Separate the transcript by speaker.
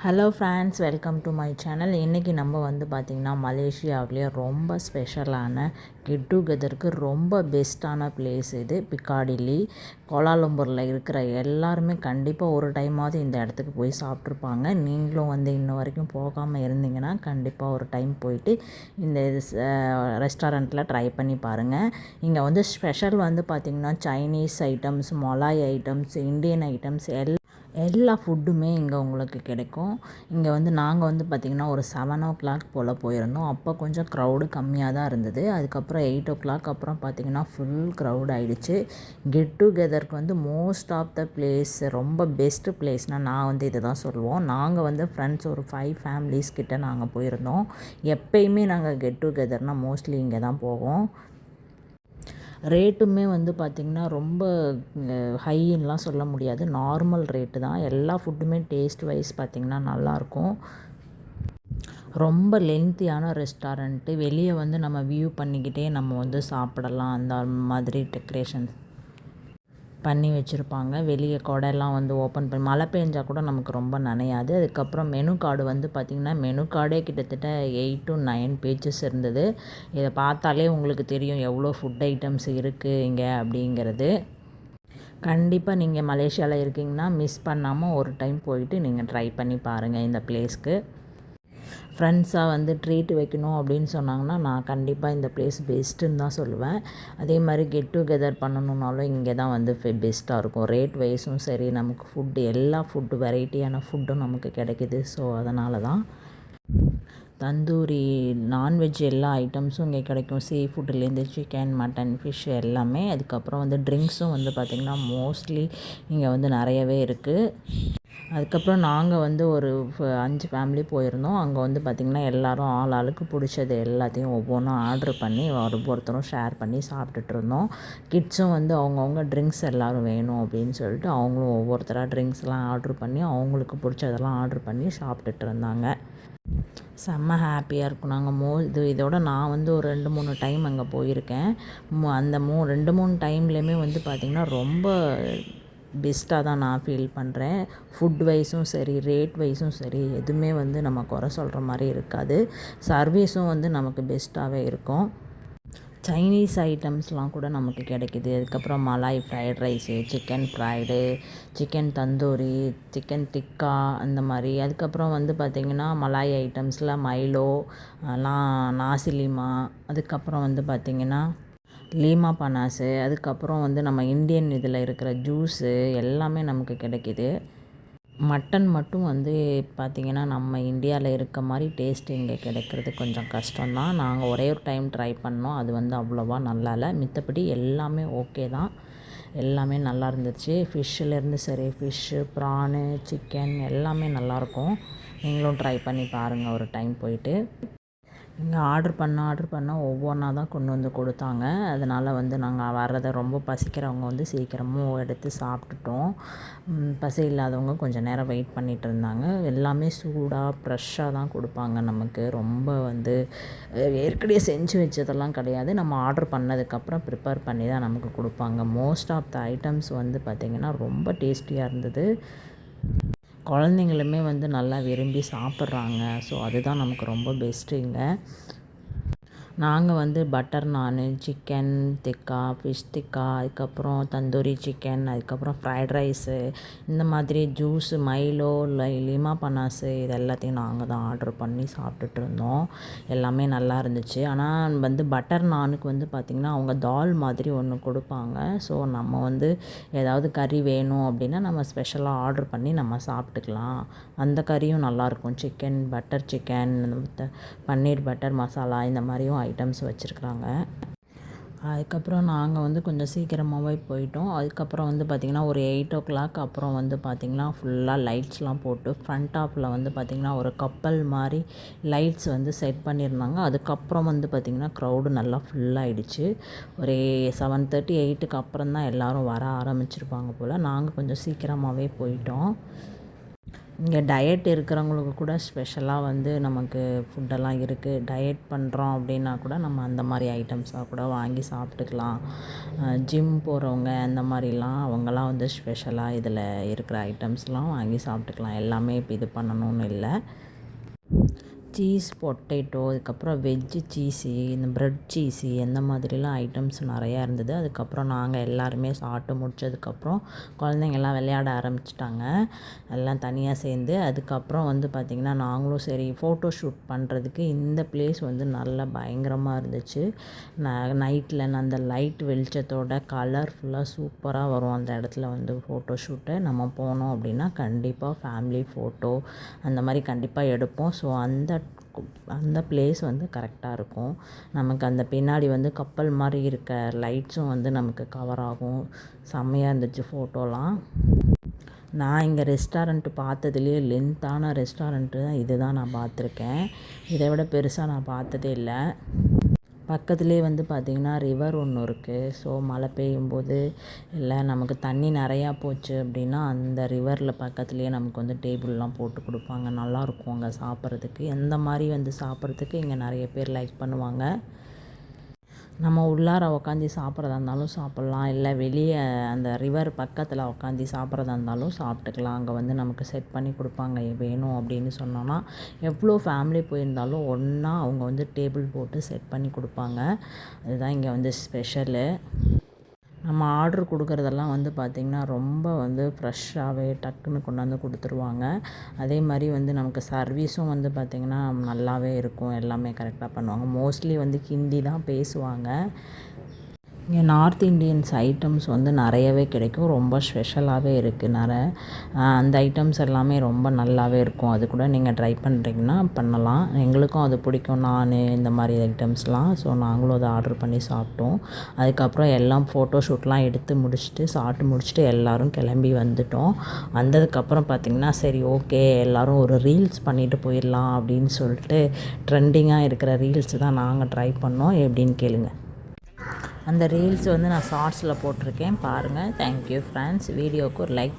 Speaker 1: Hello friends, welcome to my channel. இன்றைக்கி நம்ம வந்து பார்த்திங்கன்னா மலேசியாவிலேயே ரொம்ப ஸ்பெஷலான கெட் டுகெதருக்கு ரொம்ப பெஸ்ட்டான பிளேஸ் இது பிக்காடிலி. கோலாலம்பூரில் இருக்கிற எல்லாருமே கண்டிப்பாக ஒரு டைமாவது இந்த இடத்துக்கு போய் சாப்பிட்ருப்பாங்க. நீங்களும் வந்து இன்ன வரைக்கும் போகாமல் இருந்தீங்கன்னா கண்டிப்பாக ஒரு டைம் போயிட்டு இந்த இது ரெஸ்டாரண்ட்டில் ட்ரை பண்ணி பாருங்கள். இங்கே வந்து ஸ்பெஷல் வந்து பார்த்திங்கன்னா Chinese items, Molay items, Indian items எல்லா ஃபுட்டுமே இங்கே உங்களுக்கு கிடைக்கும். இங்கே வந்து நாங்கள் வந்து பார்த்திங்கன்னா ஒரு 7 o'clock போல் போயிருந்தோம். அப்போ கொஞ்சம் க்ரௌடு கம்மியாக தான் இருந்தது. அதுக்கப்புறம் 8 o'clock அப்புறம் பார்த்திங்கன்னா ஃபுல் க்ரௌட் ஆகிடுச்சு. கெட் டுகெதருக்கு வந்து மோஸ்ட் ஆஃப் த பிளேஸ் ரொம்ப பெஸ்ட்டு பிளேஸ்னால் நான் வந்து இதை தான் சொல்லுவோம். நாங்கள் வந்து ஃப்ரெண்ட்ஸ் ஒரு 5 ஃபேமிலிஸ் கிட்ட நாங்கள் போயிருந்தோம். எப்பயுமே நாங்கள் கெட் டுகெதர்னால் மோஸ்ட்லி இங்கே தான் போவோம். ரேட்டுமே வந்து பார்த்திங்கன்னா ரொம்ப ஹைன்னுலாம் சொல்ல முடியாது, நார்மல் ரேட்டு தான். எல்லா ஃபுட்டுமே டேஸ்ட் வைஸ் பார்த்திங்கன்னா நல்லாயிருக்கும். ரொம்ப லென்த்தியான ரெஸ்டாரண்ட்டு. வெளியே வந்து நம்ம வியூ பண்ணிக்கிட்டே நம்ம வந்து சாப்பிடலாம். அந்த மாதிரி டெக்கரேஷன் பண்ணி வச்சுருப்பாங்க. வெளியே கொடையெல்லாம் வந்து ஓப்பன் பண்ணி மழை பெஞ்சா கூட நமக்கு ரொம்ப நனையாது. அதுக்கப்புறம் மெனு கார்டு வந்து பார்த்திங்கன்னா மெனு கார்டே கிட்டத்தட்ட 8 to 9 பேஜஸ் இருந்தது. இதை பார்த்தாலே உங்களுக்கு தெரியும் எவ்வளோ ஃபுட் ஐட்டம்ஸ் இருக்குது இங்கே அப்படிங்கிறது. கண்டிப்பாக நீங்கள் மலேசியாவில் இருக்கீங்கன்னா மிஸ் பண்ணாமல் ஒரு டைம் போயிட்டு நீங்கள் ட்ரை பண்ணி பாருங்கள் இந்த பிளேஸ்க்கு. ஃப்ரெண்ட்ஸாக வந்து ட்ரீட் வைக்கணும் அப்படின்னு சொன்னாங்கன்னா நான் கண்டிப்பாக இந்த பிளேஸ் பெஸ்ட்டுன்னு தான் சொல்லுவேன். அதே மாதிரி கெட் டுகெதர் பண்ணணுன்னாலும் இங்கே தான் வந்து பெஸ்ட்டாக இருக்கும். ரேட் வைஸும் சரி, நமக்கு ஃபுட்டு எல்லா ஃபுட்டு வெரைட்டியான ஃபுட்டும் நமக்கு கிடைக்கிது. ஸோ அதனால தான் தந்தூரி நான்வெஜ் எல்லா ஐட்டம்ஸும் இங்கே கிடைக்கும். சீ ஃபுட்டுலேருந்து சிக்கன், மட்டன், ஃபிஷ் எல்லாமே. அதுக்கப்புறம் வந்து ட்ரிங்க்ஸும் வந்து பார்த்திங்கன்னா மோஸ்ட்லி இங்கே வந்து நிறையவே இருக்குது. அதுக்கப்புறம் நாங்கள் வந்து ஒரு 5 ஃபேமிலி போயிருந்தோம். அங்கே வந்து பார்த்திங்கன்னா எல்லோரும் ஆளுக்கு பிடிச்சது எல்லாத்தையும் ஒவ்வொன்றும் ஆர்ட்ரு பண்ணி ஒருத்தரும் ஷேர் பண்ணி சாப்பிட்டுட்டு இருந்தோம். கிட்ஸும் வந்து அவங்கவுங்க ட்ரிங்க்ஸ் எல்லோரும் வேணும் அப்படின்னு சொல்லிட்டு அவங்களும் ஒவ்வொருத்தராக ட்ரிங்க்ஸ்லாம் ஆர்ட்ரு பண்ணி அவங்களுக்கு பிடிச்சதெல்லாம் ஆர்ட்ரு பண்ணி சாப்பிட்டுட்டு இருந்தாங்க. செம்ம ஹாப்பியாக இருக்கும். நாங்கள் இதோட நான் வந்து ஒரு 2-3 டைம் அங்கே போயிருக்கேன். அந்த 2-3 டைம்லேயுமே வந்து பார்த்திங்கன்னா ரொம்ப பெஸ்ட்டாக தான் நான் ஃபீல் பண்ணுறேன். ஃபுட் வைஸும் சரி, ரேட் வைஸும் சரி, எதுவுமே வந்து நம்ம குறை சொல்கிற மாதிரி இருக்காது. சர்வீஸும் வந்து நமக்கு பெஸ்ட்டாகவே இருக்கும். சைனீஸ் ஐட்டம்ஸ்லாம் கூட நமக்கு கிடைக்கிது. அதுக்கப்புறம் Malay fried rice, chicken fried, chicken tandoori, chicken tikka அந்த மாதிரி. அதுக்கப்புறம் வந்து பார்த்திங்கன்னா மலாய் ஐட்டம்ஸில் மைலோ, நாசி லீமா, அதுக்கப்புறம் வந்து பார்த்திங்கன்னா லீமா பனாஸு, அதுக்கப்புறம் வந்து நம்ம இந்தியன் இதில் இருக்கிற ஜூஸு எல்லாமே நமக்கு கிடைக்கிது. மட்டன் மட்டும் வந்து பார்த்திங்கன்னா நம்ம இந்தியாவில் இருக்க மாதிரி டேஸ்ட்டு இங்கே கிடைக்கிறது கொஞ்சம் கஷ்டம்தான். நாங்கள் ஒரே ஒரு டைம் ட்ரை பண்ணோம். அது வந்து அவ்வளோவா நல்லா இல்லை. மித்தபடி எல்லாமே ஓகே தான். எல்லாமே நல்லா இருந்துச்சு. ஃபிஷ்ஷுலேருந்து சரி, ஃபிஷ்ஷு, ப்ரானு, சிக்கன் எல்லாமே நல்லாயிருக்கும். நீங்களும் ட்ரை பண்ணி பாருங்கள் ஒரு டைம் போயிட்டு. இங்கே ஆர்ட்ரு பண்ண ஒவ்வொன்றா தான் கொண்டு வந்து கொடுத்தாங்க. அதனால் வந்து நாங்கள் வர்றதை ரொம்ப பசிக்கிறவங்க வந்து சீக்கிரமும் எடுத்து சாப்பிட்டுட்டோம். பசி இல்லாதவங்க கொஞ்சம் நேரம் வெயிட் பண்ணிகிட்டு இருந்தாங்க. எல்லாமே சூடாக ஃப்ரெஷ்ஷாக தான் கொடுப்பாங்க நமக்கு. ரொம்ப வந்து ஏற்கனவே செஞ்சு வச்சதெல்லாம் கிடையாது. நம்ம ஆர்ட்ரு பண்ணதுக்கப்புறம் ப்ரிப்பேர் பண்ணி தான் நமக்கு கொடுப்பாங்க. மோஸ்ட் ஆஃப் த ஐட்டம்ஸ் வந்து பார்த்திங்கன்னா ரொம்ப டேஸ்டியாக இருந்தது. குழந்தைங்களுமே வந்து நல்லா விரும்பி சாப்பிட்றாங்க. ஸோ அதுதான் நமக்கு ரொம்ப பெஸ்ட்டு இங்கே. நாங்கள் வந்து பட்டர் நானு, சிக்கன் டிக்கா, ஃபிஷ் டிக்கா, அதுக்கப்புறம் தந்தூரி சிக்கன், அதுக்கப்புறம் ஃப்ரைட் ரைஸு, இந்த மாதிரி ஜூஸு, மைலோ, லீமா பனாஸு இது எல்லாத்தையும் நாங்கள் தான் ஆர்ட்ரு பண்ணி சாப்பிட்டுட்டு இருந்தோம். எல்லாமே நல்லா இருந்துச்சு. ஆனால் வந்து பட்டர் நானுக்கு வந்து பார்த்திங்கன்னா அவங்க தால் மாதிரி ஒன்று கொடுப்பாங்க. ஸோ நம்ம வந்து ஏதாவது கறி வேணும் அப்படின்னா நம்ம ஸ்பெஷலாக ஆர்ட்ரு பண்ணி நம்ம சாப்பிட்டுக்கலாம். அந்த கறியும் நல்லாயிருக்கும். சிக்கன், பட்டர் சிக்கன், பன்னீர் பட்டர் மசாலா இந்த மாதிரியும் ஐட்டம்ஸ் வச்சுருக்குறாங்க. அதுக்கப்புறம் நாங்கள் வந்து கொஞ்சம் சீக்கிரமாகவே போயிட்டோம். அதுக்கப்புறம் வந்து பார்த்திங்கன்னா ஒரு 8 o'clock அப்புறம் வந்து பார்த்திங்கன்னா ஃபுல்லாக லைட்ஸ்லாம் போட்டு ஃப்ரண்ட் டாப்பில் வந்து பார்த்திங்கன்னா ஒரு கப்பல் மாதிரி லைட்ஸ் வந்து செட் பண்ணியிருந்தாங்க. அதுக்கப்புறம் வந்து பார்த்திங்கன்னா க்ரௌடு நல்லா ஃபுல்லாகிடுச்சு. ஒரு 7:30, 8க்கு அப்புறம் தான் எல்லோரும் வர ஆரம்பிச்சிருப்பாங்க போல். நாங்கள் கொஞ்சம் சீக்கிரமாகவே போயிட்டோம். இங்கே டயட் இருக்கிறவங்களுக்கு கூட ஸ்பெஷலாக வந்து நமக்கு ஃபுட்டெல்லாம் இருக்குது. டயட் பண்ணுறோம் அப்படின்னா கூட நம்ம அந்த மாதிரி ஐட்டம்ஸாக கூட வாங்கி சாப்பிட்டுக்கலாம். ஜிம் போகிறவங்க அந்த மாதிரிலாம் அவங்களாம் வந்து ஸ்பெஷலாக இதில் இருக்கிற ஐட்டம்ஸ்லாம் வாங்கி சாப்பிட்டுக்கலாம். எல்லாமே இப்போ இது பண்ணணும்னு இல்லை. சீஸ் பொட்டேட்டோ, அதுக்கப்புறம் வெஜ்ஜு சீஸு, இந்த ப்ரெட் சீஸு இந்த மாதிரிலாம் ஐட்டம்ஸ் நிறையா இருந்தது. அதுக்கப்புறம் நாங்கள் எல்லாருமே சாப்பிட்டு முடிச்சதுக்கப்புறம் குழந்தைங்கள்லாம் விளையாட ஆரம்பிச்சிட்டாங்க எல்லாம் தனியாக சேர்ந்து. அதுக்கப்புறம் வந்து பார்த்திங்கன்னா நாங்களும் சரி ஃபோட்டோ ஷூட் பண்ணுறதுக்கு இந்த பிளேஸ் வந்து நல்லா பயங்கரமாக இருந்துச்சு. நைட்டில் அந்த லைட் வெளிச்சத்தோட கலர்ஃபுல்லாக சூப்பராக வரும் அந்த இடத்துல வந்து ஃபோட்டோ ஷூட்டு. நம்ம போனோம் அப்படின்னா கண்டிப்பாக ஃபேமிலி ஃபோட்டோ அந்த மாதிரி கண்டிப்பாக எடுப்போம். ஸோ அந்த பிளேஸ் வந்து கரெக்டாக இருக்கும். நமக்கு அந்த பின்னாடி வந்து கப்பல் மாதிரி இருக்க லைட்ஸும் வந்து நமக்கு கவர் ஆகும். செம்மையாக இருந்துச்சு ஃபோட்டோலாம். நான் இங்கே ரெஸ்டாரண்ட்டு பார்த்ததுலேயே லென்த்தான ரெஸ்டாரண்ட்டு தான் இது தான் நான் பார்த்துருக்கேன். இதை விட பெருசாக நான் பார்த்ததே இல்லை. பக்கத்துலேயே வந்து பார்த்திங்கன்னா ரிவர் ஒன்று இருக்குது. ஸோ மழை பெய்யும்போது இல்லை நமக்கு தண்ணி நிறையா போச்சு அப்படின்னா அந்த ரிவரில் பக்கத்துலேயே நமக்கு வந்து டேபிள்லாம் போட்டு கொடுப்பாங்க. நல்லாயிருக்கும் அங்கே சாப்பிட்றதுக்கு. எந்த மாதிரி வந்து சாப்பிட்றதுக்கு இங்கே நிறைய பேர் லைக் பண்ணுவாங்க. நம்ம உள்ளார உக்காந்து சாப்பிட்றதா இருந்தாலும் சாப்பிட்லாம். இல்லை வெளியே அந்த ரிவர் பக்கத்தில் உக்காந்து சாப்பிட்றதா இருந்தாலும் சாப்பிட்டுக்கலாம். அங்கே வந்து நமக்கு செட் பண்ணி கொடுப்பாங்க. வேணும் அப்படின்னு சொன்னோன்னா எவ்வளோ ஃபேமிலி போயிருந்தாலும் ஒன்றா அவங்க வந்து டேபிள் போட்டு செட் பண்ணி கொடுப்பாங்க. அதுதான் இங்கே வந்து ஸ்பெஷலு. நம்ம ஆர்ட்ரு கொடுக்குறதெல்லாம் வந்து பார்த்திங்கன்னா ரொம்ப வந்து ஃப்ரெஷ்ஷாகவே டக்குன்னு கொண்டாந்து கொடுத்துருவாங்க. அதே மாதிரி வந்து நமக்கு சர்வீஸும் வந்து பார்த்திங்கன்னா நல்லாவே இருக்கும். எல்லாமே கரெக்டாக பண்ணுவாங்க. மோஸ்ட்லி வந்து ஹிந்தி தான் பேசுவாங்க. இங்கே நார்த் இண்டியன்ஸ் ஐட்டம்ஸ் வந்து நிறையவே கிடைக்கும். ரொம்ப ஸ்பெஷலாகவே இருக்குது. அந்த ஐட்டம்ஸ் எல்லாமே ரொம்ப நல்லாவே இருக்கும். அது கூட நீங்கள் ட்ரை பண்ணுறீங்கன்னா பண்ணலாம். எங்களுக்கும் அது பிடிக்கும். இந்த மாதிரி ஐட்டம்ஸ்லாம். ஸோ நாங்களும் அதை ஆர்டர் பண்ணி சாப்பிட்டோம். அதுக்கப்புறம் எல்லாம் ஃபோட்டோ ஷூட்லாம் எடுத்து முடிச்சுட்டு சாப்பிட்டு முடிச்சுட்டு எல்லோரும் கிளம்பி வந்துட்டோம். வந்ததுக்கப்புறம் பார்த்திங்கன்னா சரி ஓகே எல்லோரும் ஒரு ரீல்ஸ் பண்ணிவிட்டு போயிடலாம் அப்படின்னு சொல்லிட்டு ட்ரெண்டிங்காக இருக்கிற ரீல்ஸ் தான் நாங்கள் ட்ரை பண்ணோம். எப்படின்னு கேளுங்க. அந்த ரீல்ஸ் வந்து நான் ஷார்ட்ஸில் போட்டிருக்கேன் பாருங்கள். Thank you friends. வீடியோவுக்கு ஒரு லைக்